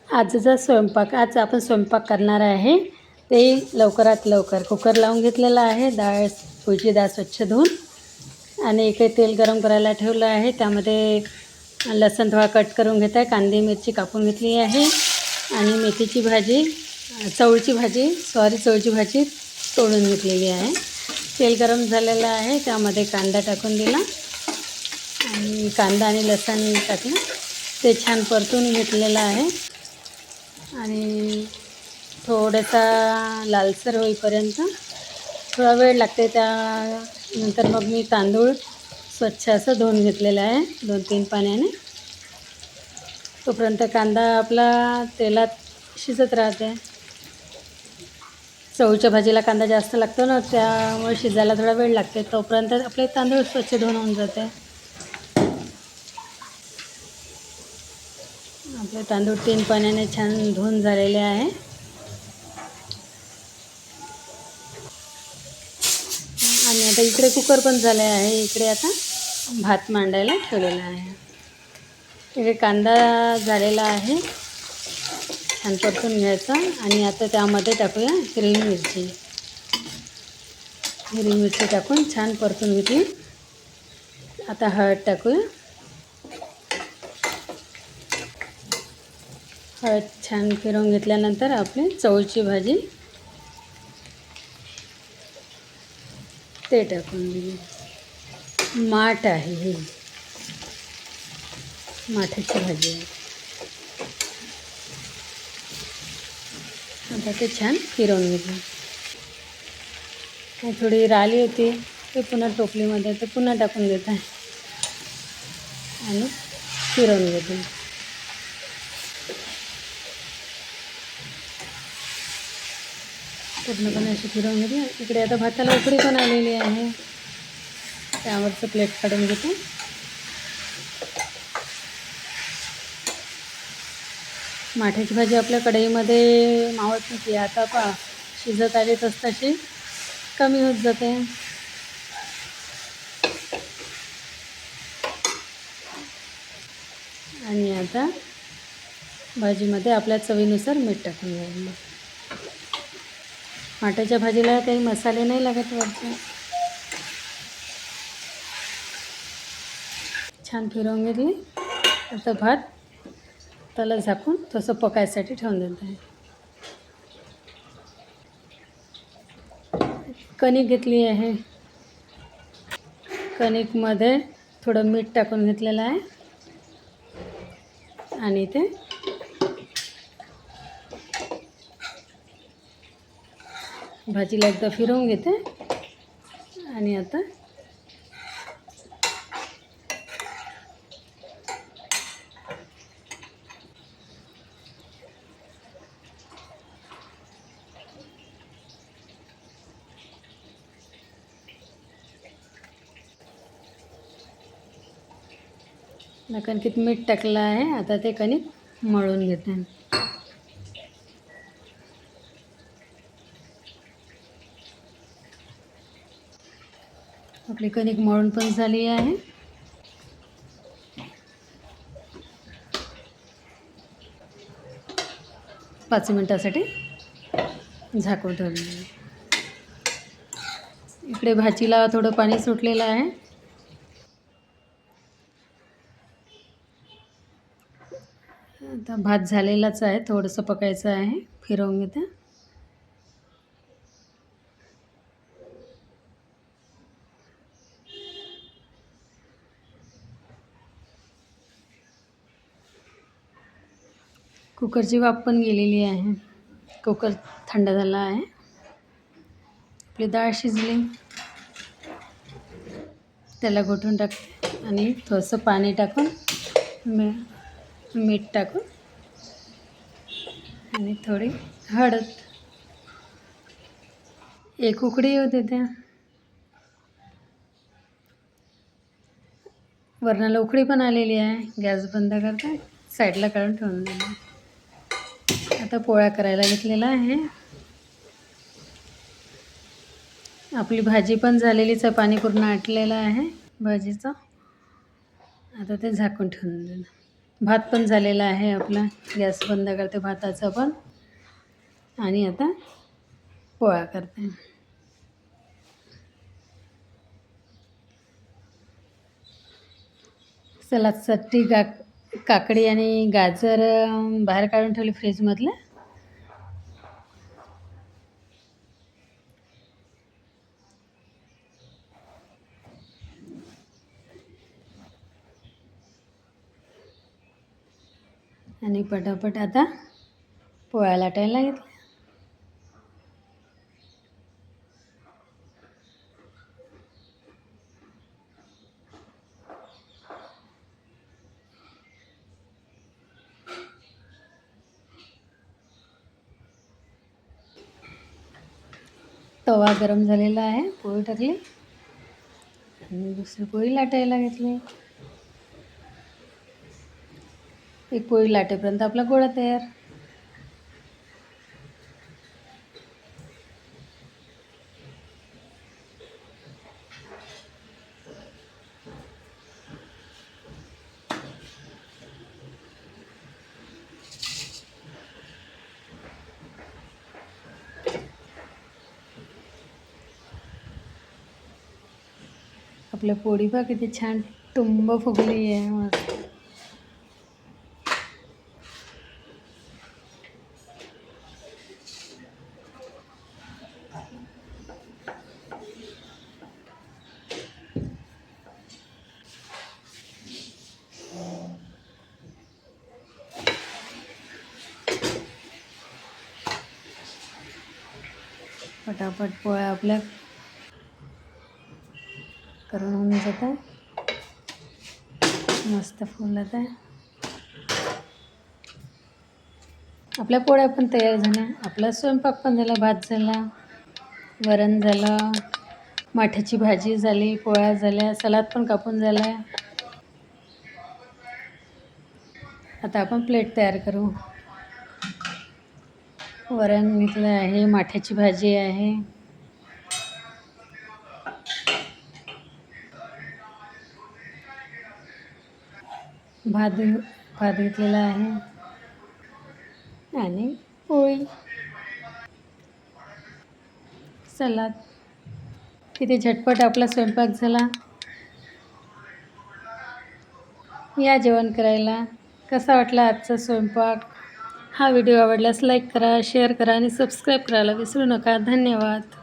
आजचा स्वयंपाक, आज आपण स्वयंपाक करणार आहे ते लवकरात लवकर. कुकर लावून घेतलेला आहे, तुळची डाळ स्वच्छ धुवून आणि इकडे तेल गरम करायला ठेवलं आहे. त्यामध्ये लसूण थोडा कट करून घेत आहे, कांदे मिरची कापून घेतली आहे आणि मेथीची भाजी, चवळीची भाजी तोडून घेतलेली आहे. तेल गरम झालेलं आहे, त्यामध्ये कांदा टाकून दिला आणि कांदा आणि लसूण टाकलं, ते छान परतून घेतलेलं आहे आणि थोडासा लालसर होईपर्यंत थोडा वेळ लागते. त्यानंतर मग मी तांदूळ स्वच्छ असं धुवून घेतलेलं आहे 2-3 पाण्याने. तोपर्यंत कांदा आपला तेलात शिजत राहते. चवळीच्या भाजीला कांदा जास्त लागतो ना, त्यामुळे शिजायला थोडा वेळ लागते. तोपर्यंत आपले तांदूळ स्वच्छ धुवून होऊन जाते. आपले तांदूळ 3 पाण्याने छान धुवून झालेले आहे आणि आता इकडे कुकर पण झाले आहे. इकडे आता भात मांडायला ठेवलेला आहे. इकडे कांदा झालेला आहे, छान परतून घ्यायचा आणि आता त्यामध्ये टाकूया हिरवी मिरची टाकून छान परतून घेतली. आता हळद टाकूया. हळद छान फिरवून घेतल्यानंतर आपली चवळीची भाजी ते टाकून दिली. माठ आहे, ही माठाची भाजी आहे. आता ते छान फिरवून घेतलं. थोडी राहिली होती ते पुन्हा टोपलीमध्ये ते पुन्हा टाकून देत आहे आणि फिरवून घेते. पूर्णपणे अशी फिरवून घेते. इकडे आता भाताला उकळी पण आलेली आहे, त्यावरचं प्लेट काढून घेते. माठाची भाजी आपल्या कढईमध्ये मावत नव्हती, आता शिजत आली तशी कमी होत जाते. आणि आता भाजीमध्ये आपल्या चवीनुसार मीठ टाकून घ्यायचं. माठाच्या भाजीला काही मसाले नाही लागत वरचे. छान फिरवून घेतली. आता भात त्याला झाकून तसं पकायसाठी ठेवून देत आहे. कणिक घेतली आहे, कणिकमध्ये थोडं मीठ टाकून घेतलेलं आहे आणि ते भाजीला एकदा फिरवून घेते आणि आता कणकीत मीठ टाकलं आहे. आता ते कणिक मळून घेते. आपली कणिक मळून पण झाली आहे. पाच मिनिटासाठी झाकून ठेवलं. इकडे भाजीला थोडं पाणी सुटलेलं आहे. आता भात झालेलाच आहे, थोडंसं पकायचं आहे. फिरवून घेते. कुकरची वाफ पण गेलेली आहे. कुकर थंड झाला आहे. आपली डाळ शिजली, त्याला घोटून टाकते आणि थोडंसं पाणी टाकून मीठ टाकून आणि थोडी हळद. एक उकडी येऊ देते. वरणाला उकळी पण आलेली आहे. गॅस बंद करते, साईडला काढून ठेवून दिली. आता पोळ्या करायला घेतलेला आहे. आपली भाजी पण झालेलीच आहे, पाणी पूर्ण आटलेलं आहे भाजीचं. आता ते झाकून ठेवून दिलं. भात पण झालेला आहे आपला. गॅस बंद करते भाताचा पण. आणि आता पोळ्या करते. सलादसाठी काकडी आणि गाजर बाहेर काढून ठेवली फ्रीजमधलं. आणि पटापट आता पोळ्या लाटायला घेतल्या. तवा गरम झालेला आहे. पोळी टाकली आणि दुसरी पोळी लाटायला घेतली. एक पोळी लाटेपर्यंत आपला गोळा तयार. आपल्या पोळी बघा किती छान टुंब फुगली आहे मस्त. पटापट पोळ्या आपल्या करून होऊन जात आहे. मस्त फुलत आहे. आपल्या पोळ्या पण तयार झाल्या. आपला स्वयंपाक पण झाला. भात झाला, वरण झालं, माठ्याची भाजी झाली, पोळ्या झाल्या, सलाद पण कापून झाला आहे. आता आपण प्लेट तयार करू. वरण घेतलं आहे, माठ्याची भाजी आहे, भात घेतलेला आहे आणि पोळी, सलाद. किती झटपट आपला स्वयंपाक झाला. या जेवण करायला. कसा वाटला आजचा स्वयंपाक? हा व्हिडिओ आवडल्यास लाईक करा, शेअर करा आणि सबस्क्राईब करायला विसरू नका. धन्यवाद.